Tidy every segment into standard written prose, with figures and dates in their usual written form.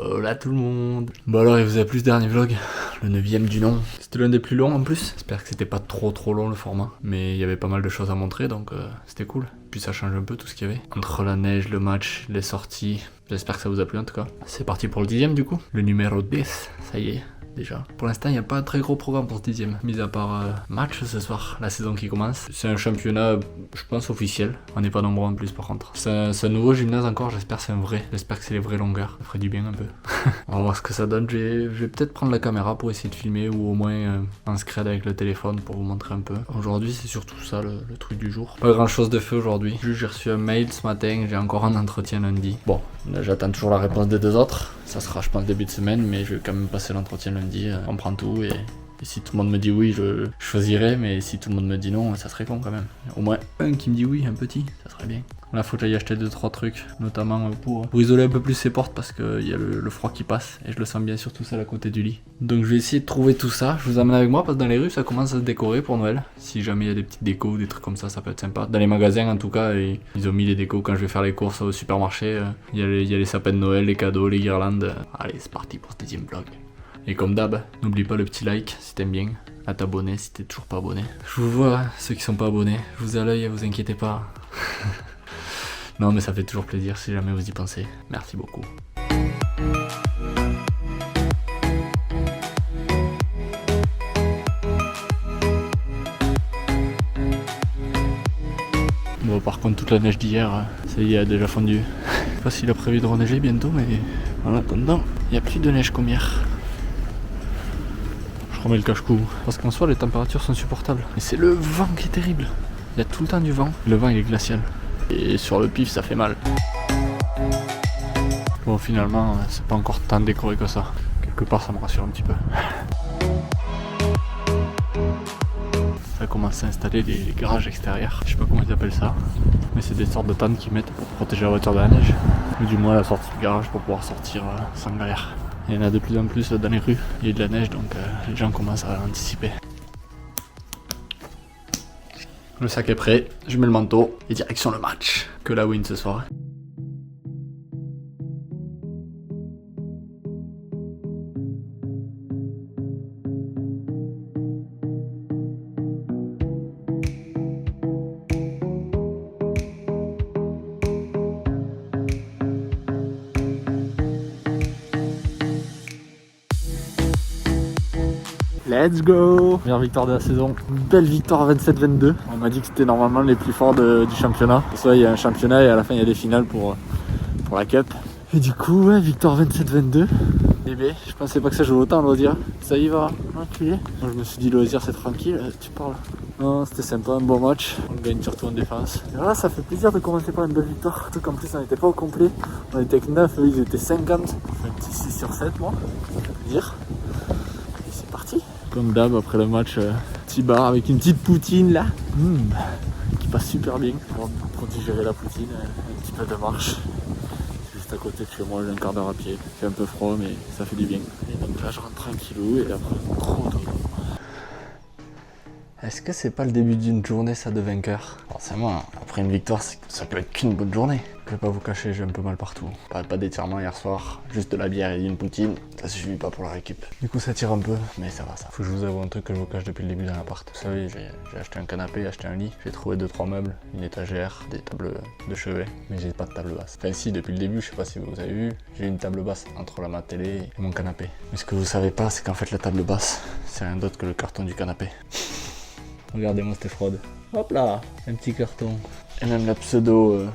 Hola tout le monde. Bon alors il vous a plu ce dernier vlog, le 9ème du nom. C'était l'un des plus longs en plus. J'espère que c'était pas trop long le format. Mais il y avait pas mal de choses à montrer donc c'était cool. Puis ça change un peu tout ce qu'il y avait. Entre la neige, le match, les sorties. J'espère que ça vous a plu en tout cas. C'est parti pour le 10ème du coup. Le numéro 10, ça y est. Déjà. Pour l'instant, il n'y a pas un très gros programme pour ce 10ème, mis à part match ce soir, la saison qui commence. C'est un championnat, je pense, officiel. On n'est pas nombreux en plus par contre. C'est un nouveau gymnase encore, j'espère que c'est un vrai. J'espère que c'est les vraies longueurs. Ça ferait du bien un peu. On va voir ce que ça donne. Je vais peut-être prendre la caméra pour essayer de filmer ou au moins un scred avec le téléphone pour vous montrer un peu. Aujourd'hui, c'est surtout ça le truc du jour. Pas grand chose de fait aujourd'hui. Juste, j'ai reçu un mail ce matin, j'ai encore un entretien lundi. Bon, j'attends toujours la réponse des deux autres. Ça sera, je pense, début de semaine, mais je vais quand même passer l'entretien lundi. On prend tout et si tout le monde me dit oui, je choisirai, mais si tout le monde me dit non, ça serait con quand même. Au moins un qui me dit oui, un petit, ça serait bien. Là, faut que j'aille acheter 2-3 trucs, notamment pour isoler un peu plus ces portes parce qu'il y a le froid qui passe et je le sens bien, surtout celle à côté du lit. Donc je vais essayer de trouver tout ça. Je vous emmène avec moi parce que dans les rues, ça commence à se décorer pour Noël. Si jamais il y a des petites décos, des trucs comme ça peut être sympa. Dans les magasins, en tout cas, ils ont mis les décos quand je vais faire les courses au supermarché. Il y a les sapins de Noël, les cadeaux, les guirlandes. Allez, c'est parti pour ce 10ème vlog. Et comme d'hab, n'oublie pas le petit like si t'aimes bien, à t'abonner si t'es toujours pas abonné. Je vous vois, ceux qui sont pas abonnés, je vous ai à l'œil, vous inquiétez pas. Non mais ça fait toujours plaisir si jamais vous y pensez. Merci beaucoup. Bon par contre toute la neige d'hier, ça y est, a déjà fondu. Je sais pas s'il a prévu de reneiger bientôt mais en attendant, il n'y a plus de neige comme hier. Je remets le cache-cou parce qu'en soi les températures sont supportables. Mais c'est le vent qui est terrible. Il y a tout le temps du vent. Le vent il est glacial. Et sur le pif ça fait mal. Bon finalement c'est pas encore tant décoré que ça. Quelque part ça me rassure un petit peu. Ça commence à installer des garages extérieurs. Je sais pas comment ils appellent ça. Mais c'est des sortes de tentes qu'ils mettent pour protéger la voiture de la neige. Ou du moins la sortie du garage pour pouvoir sortir sans galère. Il y en a de plus en plus dans les rues. Il y a de la neige donc les gens commencent à anticiper. Le sac est prêt, je mets le manteau et direction le match. Que la win ce soir. Let's go! Meilleure victoire de la saison. Une belle victoire 27-22. On m'a dit que c'était normalement les plus forts du championnat. Pour ça, il y a un championnat et à la fin, il y a des finales pour la cup. Et du coup, ouais, victoire 27-22. Bébé, je pensais pas que ça jouait autant, loisir. Ça y va, enculé. Moi, je me suis dit, loisir, c'est tranquille. Tu parles. Non, c'était sympa, un bon match. On gagne surtout en défense. Et voilà, ça fait plaisir de commencer par une belle victoire. Surtout qu'en plus, on n'était pas au complet. On était avec 9, eux, ils étaient 50. Un petit 6 sur 7, moi. Ça fait plaisir. Et c'est parti. Comme d'hab, après le match, petit bar avec une petite poutine là, qui passe super bien pour digérer la poutine, un petit peu de marche. C'est juste à côté de chez moi, j'ai un quart d'heure à pied. Il fait un peu froid, mais ça fait du bien. Et donc là, je rentre tranquillou et après, gros dodo. Est-ce que c'est pas le début d'une journée ça de vainqueur? Forcément, après une victoire, ça peut être qu'une bonne journée. Je vais pas vous cacher, j'ai un peu mal partout. Pas d'étirement hier soir, juste de la bière et une poutine. Ça suffit pas pour la récup. Du coup ça tire un peu, mais ça va ça. Faut que je vous avoue un truc que je vous cache depuis le début dans l'appart. Vous savez, j'ai acheté un canapé, acheté un lit. J'ai trouvé 2-3 meubles, une étagère, des tables de chevet. Mais j'ai pas de table basse. Enfin si, depuis le début, je sais pas si vous avez vu, j'ai une table basse entre la télé et mon canapé. Mais ce que vous savez pas, c'est qu'en fait la table basse, c'est rien d'autre que le carton du canapé. Regardez-moi cette fraude. Hop là, un petit carton. Et même la pseudo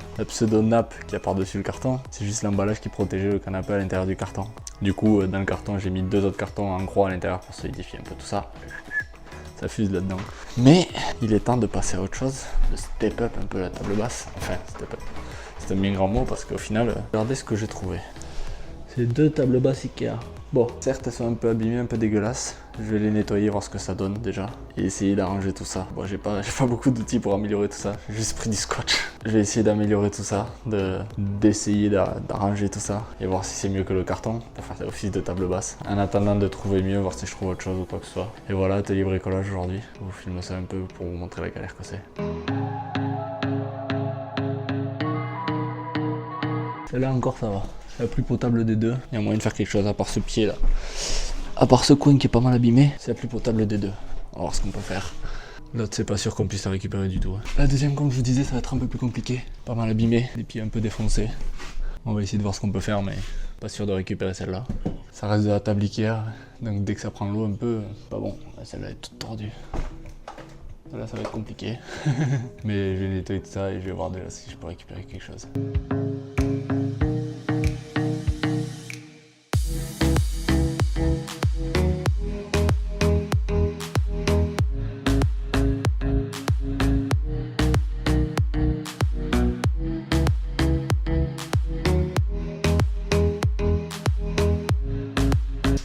nappe qu'il y a par-dessus le carton, c'est juste l'emballage qui protégeait le canapé à l'intérieur du carton. Du coup, dans le carton, j'ai mis 2 autres cartons en croix à l'intérieur pour solidifier un peu tout ça. Ça fuse là-dedans. Mais il est temps de passer à autre chose, de step up un peu la table basse. Enfin, step up. C'est un bien grand mot parce qu'au final, regardez ce que j'ai trouvé. C'est 2 tables basses Ikea. Bon, certes elles sont un peu abîmées, un peu dégueulasses. Je vais les nettoyer, voir ce que ça donne déjà. Et essayer d'arranger tout ça. Bon, j'ai pas beaucoup d'outils pour améliorer tout ça. J'ai juste pris du scotch. Je vais essayer d'améliorer tout ça. D'essayer d'arranger tout ça. Et voir si c'est mieux que le carton. Pour faire office de table basse. En attendant de trouver mieux, voir si je trouve autre chose ou quoi que ce soit. Et voilà, atelier bricolage aujourd'hui. Je vous filme ça un peu pour vous montrer la galère que c'est. Celle-là encore ça va. la plus potable des deux. Il y a moyen de faire quelque chose à part ce pied là. À part ce coin qui est pas mal abîmé, c'est la plus potable des deux. On va voir ce qu'on peut faire. L'autre, c'est pas sûr qu'on puisse la récupérer du tout. La deuxième, comme je vous disais, ça va être un peu plus compliqué. Pas mal abîmé, les pieds un peu défoncés. On va essayer de voir ce qu'on peut faire, mais pas sûr de récupérer celle-là. Ça reste de la table Ikea, donc dès que ça prend l'eau un peu, pas bon. Celle-là est toute tordue. Là, ça va être compliqué. Mais je vais nettoyer tout ça et je vais voir déjà si je peux récupérer quelque chose.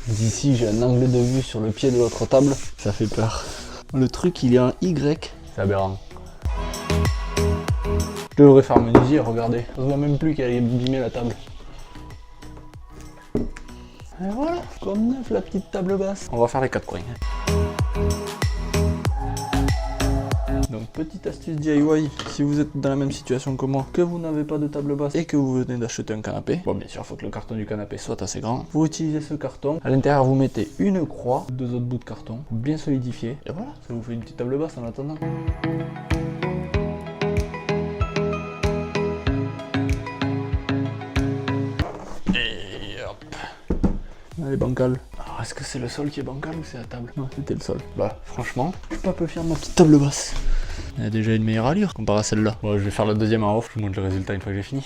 D'ici, j'ai un angle de vue sur le pied de l'autre table. Ça fait peur. Le truc, il est en Y. C'est aberrant. Je devrais faire menuisier, regardez. On se voit même plus qu'elle est abîmée la table. Et voilà, comme neuf la petite table basse. On va faire les 4 coins. Donc petite astuce DIY, si vous êtes dans la même situation que moi, que vous n'avez pas de table basse et que vous venez d'acheter un canapé, bon bien sûr il faut que le carton du canapé soit assez grand, vous utilisez ce carton, à l'intérieur vous mettez une croix, 2 autres bouts de carton, bien solidifié, et voilà, ça vous fait une petite table basse en attendant. Et hop, elle est bancale. Alors est-ce que c'est le sol qui est bancal ou c'est la table? Non, c'était le sol. Bah franchement, je suis pas peu fier de ma petite table basse. Elle a déjà une meilleure allure comparé à celle-là. Bon, je vais faire la deuxième en off, je vous montre le résultat une fois que j'ai fini.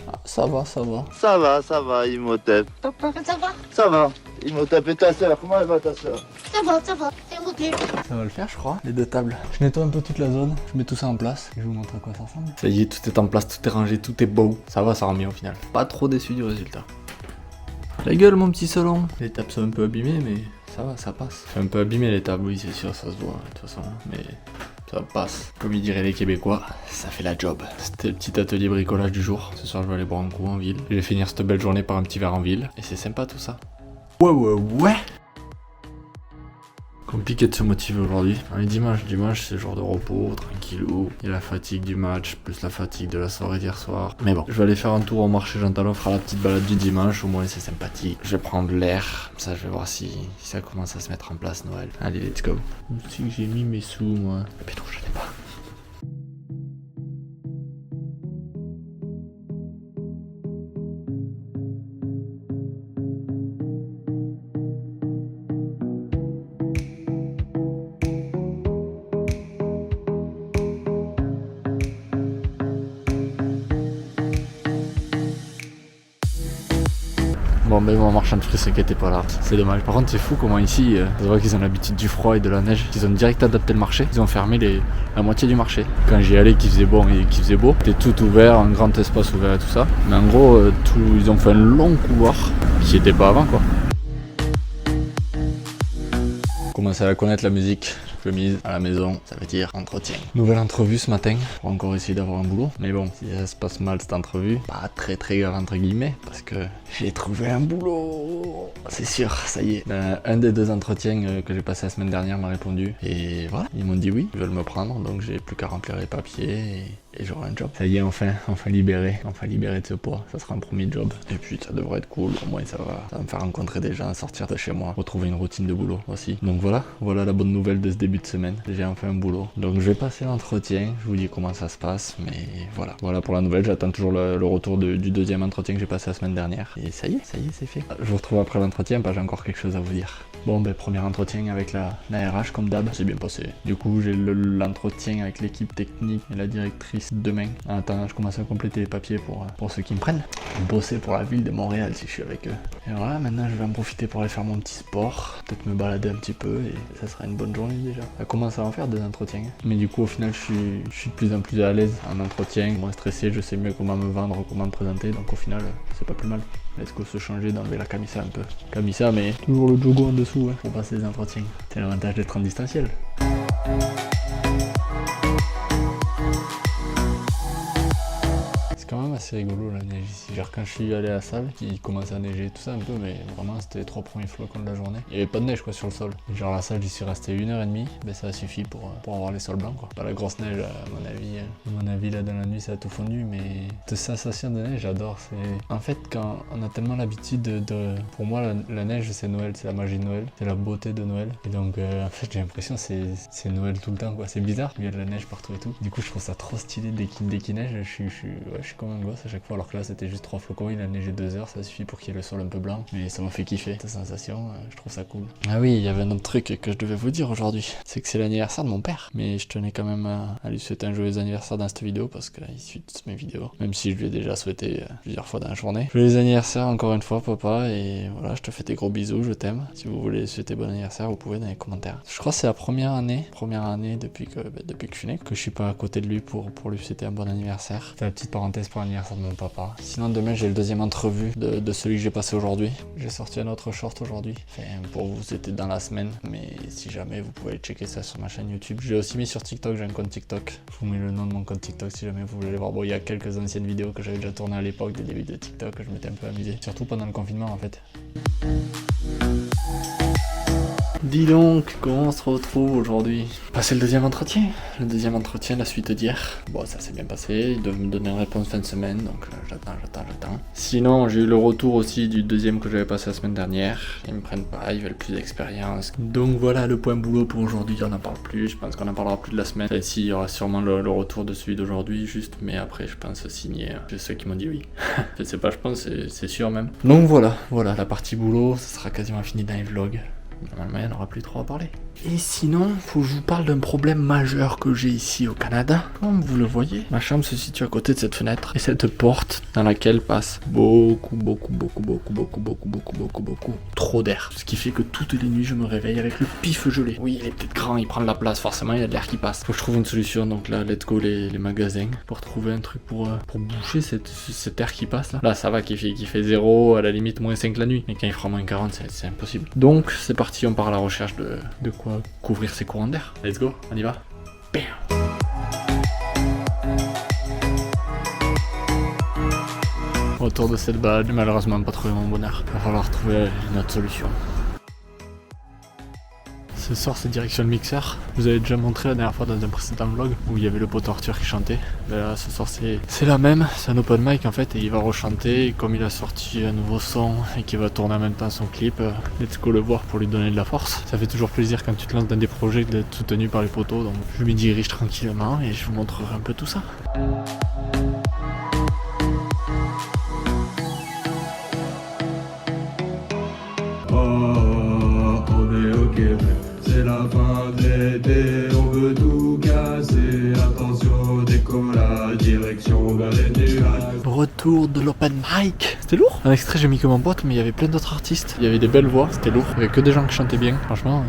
Ah, ça va, ça va. Ça va, Imhotep. Papa, ça va? Ça va. Imhotep et ta soeur, comment elle va ta soeur? Ça va, c'est motivé. Ça va le faire, je crois, les deux tables. Je nettoie un peu toute la zone, je mets tout ça en place et je vous montre à quoi ça ressemble. Ça y est, tout est en place, tout est rangé, tout est beau. Ça va, ça rend bien au final. Pas trop déçu du résultat. La gueule, mon petit salon. Les tables sont un peu abîmées, mais ça va, ça passe. C'est un peu abîmé les tables, oui, c'est sûr, ça se voit de toute façon, mais ça passe. Comme ils diraient les Québécois, ça fait la job. C'était le petit atelier bricolage du jour. Ce soir, je vais aller boire un coup en ville. Je vais finir cette belle journée par un petit verre en ville, et c'est sympa tout ça. Ouais. Compliqué de se motiver aujourd'hui. On est dimanche, c'est jour de repos, tranquillou. Il y a la fatigue du match, plus la fatigue de la soirée d'hier soir. Mais bon, je vais aller faire un tour au marché Jean Talon, fera la petite balade du dimanche, au moins c'est sympathique. Je vais prendre l'air, ça je vais voir si ça commence à se mettre en place Noël. Allez, let's go. Où que j'ai mis mes sous, moi? Mais non, je n'ai pas. Bon ben mon marchand de fruits s'inquiète pas là, c'est dommage. Par contre c'est fou comment ici, on voit qu'ils ont l'habitude du froid et de la neige. Ils ont direct adapté le marché, ils ont fermé la moitié du marché. Quand j'y allais qu'il faisait bon et qu'il faisait beau, c'était tout ouvert, un grand espace ouvert et tout ça. Mais en gros, ils ont fait un long couloir qui était pas avant quoi. Commencez à connaître la musique. Je mise à la maison, ça veut dire entretien. Nouvelle entrevue ce matin, pour encore essayer d'avoir un boulot. Mais bon, si ça se passe mal cette entrevue, pas très grave entre guillemets, parce que j'ai trouvé un boulot. C'est sûr, ça y est. Un des 2 entretiens que j'ai passé la semaine dernière m'a répondu. Et voilà, ils m'ont dit oui, ils veulent me prendre, donc j'ai plus qu'à remplir les papiers et j'aurai un job. Ça y est, enfin libéré de ce poids. Ça sera un premier job. Et puis ça devrait être cool, au moins ça va me faire rencontrer des gens, sortir de chez moi, retrouver une routine de boulot aussi. Donc voilà la bonne nouvelle de ce début de semaine. J'ai enfin un boulot. Donc je vais passer l'entretien, je vous dis comment ça se passe, mais voilà pour la nouvelle. J'attends toujours le retour du deuxième entretien que j'ai passé la semaine dernière. Et ça y est, c'est fait. Je vous retrouve après l'entretien, j'ai encore quelque chose à vous dire. Bon ben premier entretien avec la RH comme d'hab, c'est bien passé. Du coup j'ai l'entretien avec l'équipe technique et la directrice demain. En attendant je commence à compléter les papiers pour ceux qui me prennent. Bosser pour la ville de Montréal si je suis avec eux. Et voilà, maintenant je vais en profiter pour aller faire mon petit sport, peut-être me balader un petit peu et ça sera une bonne journée déjà. Ça commence à en faire 2 entretiens. Mais du coup au final je suis de plus en plus à l'aise en entretien, moins stressé, je sais mieux comment me vendre, comment me présenter, donc au final c'est pas plus mal. Let's go se changer, d'enlever la camisa un peu. Camisa mais toujours le jogo en dessous hein, pour passer les entretiens. C'est l'avantage d'être en distanciel. C'est quand même assez rigolo la neige ici. Genre quand je suis allé à la salle, il commençait à neiger tout ça un peu, mais vraiment c'était les 3 premiers flocons de la journée. Il y avait pas de neige quoi sur le sol. Et genre la salle, j'y suis resté 1h30, ben ça a suffi pour avoir les sols blancs quoi. Pas la grosse neige à mon avis. À mon avis là dans la nuit ça a tout fondu, mais cette sensation de neige j'adore. C'est en fait quand on a tellement l'habitude de... Pour moi la neige c'est Noël, c'est la magie de Noël, c'est la beauté de Noël. Et donc en fait j'ai l'impression c'est Noël tout le temps quoi. C'est bizarre, il y a de la neige partout et tout. Du coup je trouve ça trop stylé dès qu'il neige, je suis comme un gosse à chaque fois. Alors que là c'était juste 3 flocons, il a neigé 2 heures, ça suffit pour qu'il y ait le sol un peu blanc. Mais ça m'a fait kiffer cette sensation, je trouve ça cool. Ah oui, il y avait un autre truc que je devais vous dire aujourd'hui, c'est que c'est l'anniversaire de mon père. Mais je tenais quand même à lui souhaiter un joyeux anniversaire dans cette vidéo parce qu'il suit toutes mes vidéos. Même si je lui ai déjà souhaité plusieurs fois dans la journée. Joyeux anniversaire encore une fois papa, et voilà, je te fais des gros bisous, je t'aime. Si vous voulez souhaiter bon anniversaire, vous pouvez dans les commentaires. Je crois que c'est la première année depuis que je suis né, que je suis pas à côté de lui pour lui souhaiter un bon anniversaire. C'était la petite parenthèse pour l'anniversaire de mon papa. Sinon demain j'ai le deuxième entrevue de celui que j'ai passé aujourd'hui. J'ai sorti un autre short aujourd'hui. Enfin pour vous c'était dans la semaine, mais si jamais vous pouvez aller checker ça sur ma chaîne YouTube. Je l'ai aussi mis sur TikTok, j'ai un compte TikTok. Je vous mets le nom de mon compte TikTok si jamais vous voulez aller voir. Bon, il y a quelques anciennes vidéos que j'avais déjà tournées à l'époque des débuts de TikTok, je m'étais un peu amusé. Surtout pendant le confinement en fait. Dis donc, comment on se retrouve aujourd'hui? Passer le deuxième entretien. Le deuxième entretien, la suite d'hier. Bon, ça s'est bien passé, ils doivent me donner une réponse fin de semaine, donc j'attends. Sinon, j'ai eu le retour aussi du deuxième que j'avais passé la semaine dernière. Ils me prennent pas, ils veulent plus d'expérience. Donc voilà le point boulot pour aujourd'hui, on n'en parle plus, je pense qu'on en parlera plus de la semaine. Et si, il y aura sûrement le retour de celui d'aujourd'hui, juste, mais après, je pense signer. J'ai ceux qui m'ont dit oui. Je sais pas, je pense, c'est sûr même. Donc voilà, la partie boulot, ça sera quasiment fini dans les vlogs. Normalement, il n'y en aura plus trop à parler. Et sinon, faut que je vous parle d'un problème majeur que j'ai ici au Canada. Comme vous le voyez, ma chambre se situe à côté de cette fenêtre et cette porte dans laquelle passe beaucoup trop d'air. Ce qui fait que toutes les nuits, je me réveille avec le pif gelé. Oui, il est peut-être grand, il prend de la place, forcément, il y a de l'air qui passe. Faut que je trouve une solution, donc là, let's go les magasins pour trouver un truc pour boucher cet air qui passe là. Là, ça va, qui fait 0, à la limite moins 5 la nuit. Mais quand il fera moins 40, c'est impossible. Donc, c'est parti, on part à la recherche de quoi couvrir ces courants d'air. Let's go, on y va. Bam. Autour de cette balade, j'ai malheureusement pas trouvé mon bonheur. Va falloir trouver une autre solution. Ce soir c'est direction le mixeur. Je vous avais déjà montré la dernière fois dans un précédent vlog où il y avait le poteau Arthur qui chantait. Ben là ce soir c'est la même, c'est un open mic en fait et il va rechanter. Et comme il a sorti un nouveau son et qu'il va tourner en même temps son clip, let's go le voir pour lui donner de la force. Ça fait toujours plaisir quand tu te lances dans des projets d'être soutenu par les poteaux, donc je m'y dirige tranquillement et je vous montrerai un peu tout ça. C'est la fin de l'été, on veut tout casser. Attention au décollage, direction vers les nuages. Retour de l'open mic. C'était lourd. Un extrait j'ai mis que mon pote, mais il y avait plein d'autres artistes. Il y avait des belles voix, c'était lourd. Il y avait que des gens qui chantaient bien, franchement.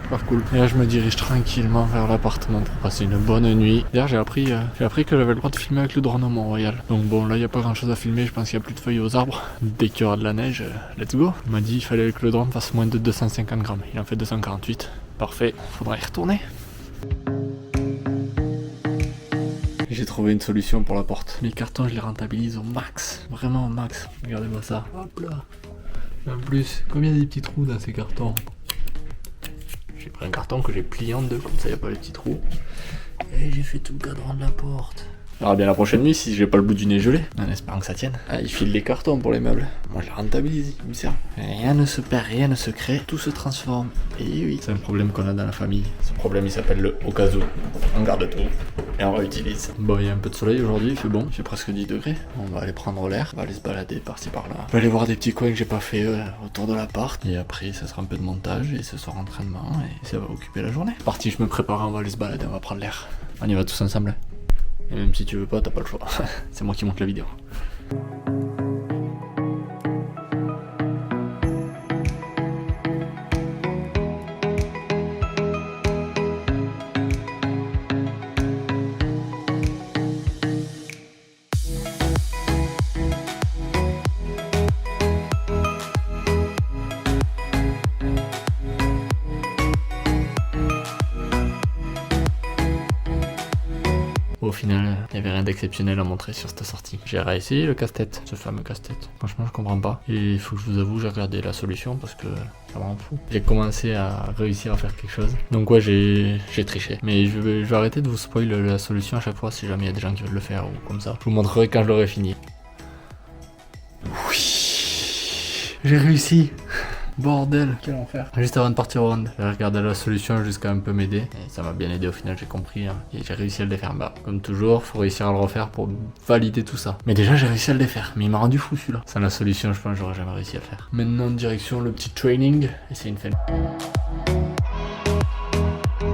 Super cool. Et là je me dirige tranquillement vers l'appartement pour passer une bonne nuit. D'ailleurs j'ai appris que j'avais le droit de filmer avec le drone au Mont-Royal. Donc bon là il n'y a pas grand chose à filmer, je pense qu'il n'y a plus de feuilles aux arbres. Dès qu'il y aura de la neige, let's go. Il m'a dit qu'il fallait que le drone fasse moins de 250 grammes. Il en fait 248. Parfait, faudra y retourner. J'ai trouvé une solution pour la porte. Les cartons je les rentabilise au max. Vraiment au max. Regardez-moi ça. Hop là. En plus, combien il y a des petits trous dans ces cartons? J'ai pris un carton que j'ai plié en deux, comme ça il n'y a pas les petits trous. Et j'ai fait tout le cadran de la porte. On verra bien la prochaine nuit si j'ai pas le bout du nez gelé, en espérant que ça tienne. Ah, il file les cartons pour les meubles. Moi je les rentabilise, il me sert. Rien ne se perd, rien ne se crée, tout se transforme. Et oui, c'est un problème qu'on a dans la famille. Ce problème il s'appelle le au cas où. On garde tout et on réutilise. Bon, il y a un peu de soleil aujourd'hui, il fait bon, il fait presque 10 degrés. On va aller prendre l'air, on va aller se balader par-ci par-là. On va aller voir des petits coins que j'ai pas fait autour de l'appart. Et après ça sera un peu de montage et ce soir entraînement et ça va occuper la journée. Parti, je me prépare, on va aller se balader, on va prendre l'air. On y va tous ensemble. Et même si tu veux pas, t'as pas le choix. C'est moi qui monte la vidéo. Au final, il n'y avait rien d'exceptionnel à montrer sur cette sortie. J'ai réussi le casse-tête, ce fameux casse-tête. Franchement, je comprends pas. Et il faut que je vous avoue, j'ai regardé la solution parce que ça m'en fout. J'ai commencé à réussir à faire quelque chose. Donc ouais, j'ai triché. Mais je vais arrêter de vous spoil la solution à chaque fois si jamais il y a des gens qui veulent le faire ou comme ça. Je vous montrerai quand je l'aurai fini. Oui, j'ai réussi. Bordel, quel enfer. Juste avant de partir au round, j'ai regardé la solution jusqu'à un peu m'aider. Et ça m'a bien aidé au final, j'ai compris. Hein, et j'ai réussi à le défaire. Bah, comme toujours, faut réussir à le refaire pour valider tout ça. Mais déjà, j'ai réussi à le défaire. Mais il m'a rendu fou celui-là. Sans la solution, je pense que j'aurais jamais réussi à le faire. Maintenant, direction le petit training. Et c'est une fin.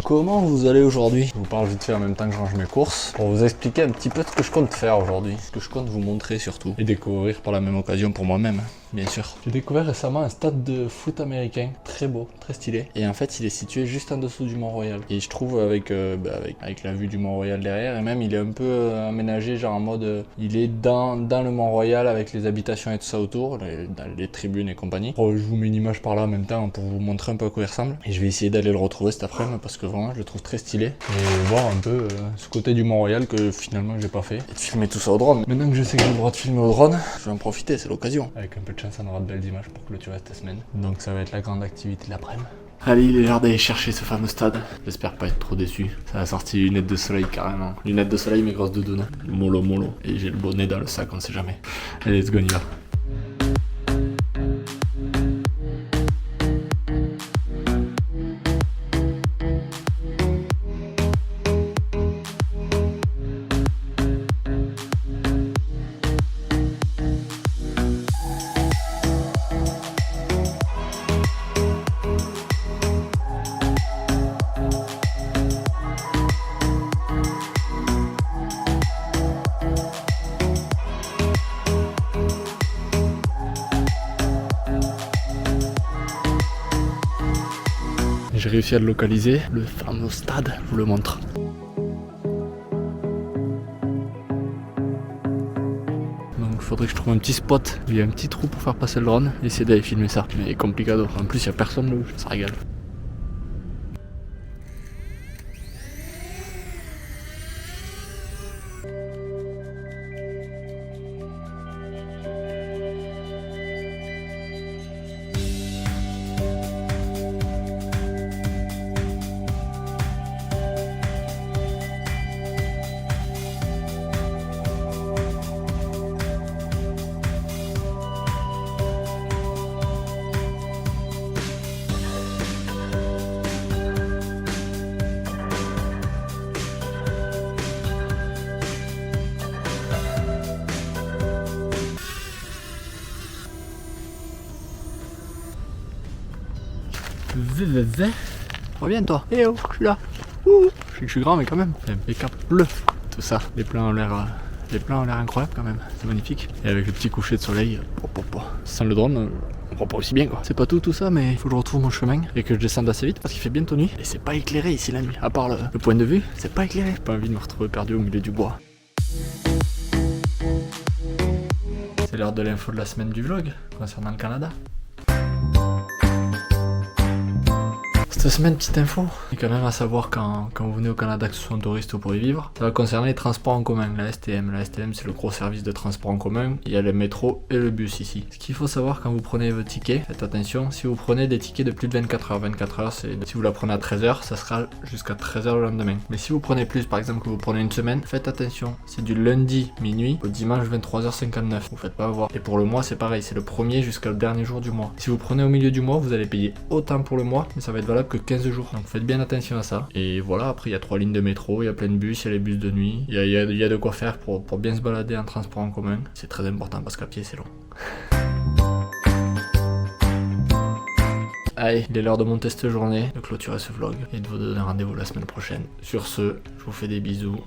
Comment vous allez aujourd'hui? Je vous parle vite fait en même temps que je range mes courses pour vous expliquer un petit peu ce que je compte faire aujourd'hui, ce que je compte vous montrer surtout et découvrir par la même occasion pour moi-même, bien sûr. J'ai découvert récemment un stade de foot américain très beau, très stylé et en fait il est situé juste en dessous du Mont-Royal et je trouve avec la vue du Mont-Royal derrière et même il est un peu aménagé genre en mode il est dans le Mont-Royal avec les habitations et tout ça autour, dans les tribunes et compagnie. Je vous mets une image par là en même temps pour vous montrer un peu à quoi il ressemble et je vais essayer d'aller le retrouver cet après-midi parce que vraiment je le trouve très stylé et voir un peu ce côté du Mont-Royal que finalement j'ai pas fait et de filmer tout ça au drone. Maintenant que je sais que j'ai le droit de filmer au drone, je vais en profiter, c'est l'occasion. Avec un peu de chance on aura de belles images pour clôturer cette semaine. Donc ça va être la grande activité de l'après-midi. Allez, il est l'heure d'aller chercher ce fameux stade. J'espère pas être trop déçu. Ça a sorti lunettes de soleil carrément. Lunettes de soleil mais grosses doudounes. Mollo. Et j'ai le bonnet dans le sac, on sait jamais. Allez, let's go, on y va. J'ai réussi à le localiser, le fameux stade, je vous le montre. Donc il faudrait que je trouve un petit spot, il y a un petit trou pour faire passer le drone, et essayer d'aller filmer ça. Mais complicado, en plus il n'y a personne là, ça régale. Reviens toi. Eh oh, je suis là. Ouh. Je sais que je suis grand mais quand même. Impeccable. Tout ça. Les plans ont l'air incroyables quand même. C'est magnifique. Et avec le petit coucher de soleil. Sans le drone, on prend pas aussi bien quoi. C'est pas tout ça mais il faut que je retrouve mon chemin et que je descende assez vite parce qu'il fait bientôt nuit. Et c'est pas éclairé ici la nuit. À part le point de vue, c'est pas éclairé. J'ai pas envie de me retrouver perdu au milieu du bois. C'est l'heure de l'info de la semaine du vlog concernant le Canada. Cette semaine, petite info, et quand même à savoir quand vous venez au Canada, que ce soit un touriste ou pour y vivre, ça va concerner les transports en commun, la STM. La STM, c'est le gros service de transport en commun. Il y a le métro et le bus ici. Ce qu'il faut savoir quand vous prenez votre ticket, faites attention, si vous prenez des tickets de plus de 24 heures, 24 heures, c'est si vous la prenez à 13h, ça sera jusqu'à 13h le lendemain. Mais si vous prenez plus, par exemple que vous prenez une semaine, faites attention, c'est du lundi minuit au dimanche 23h59. Vous faites pas avoir. Et pour le mois, c'est pareil, c'est le premier jusqu'au dernier jour du mois. Si vous prenez au milieu du mois, vous allez payer autant pour le mois, mais ça va être valable que 15 jours. Donc faites bien attention à ça. Et voilà, après il y a 3 lignes de métro, il y a plein de bus, il y a les bus de nuit. Il y a de quoi faire pour bien se balader en transport en commun. C'est très important parce qu'à pied c'est long. Allez, il est l'heure de monter cette journée, de clôturer ce vlog et de vous donner rendez-vous la semaine prochaine. Sur ce, je vous fais des bisous.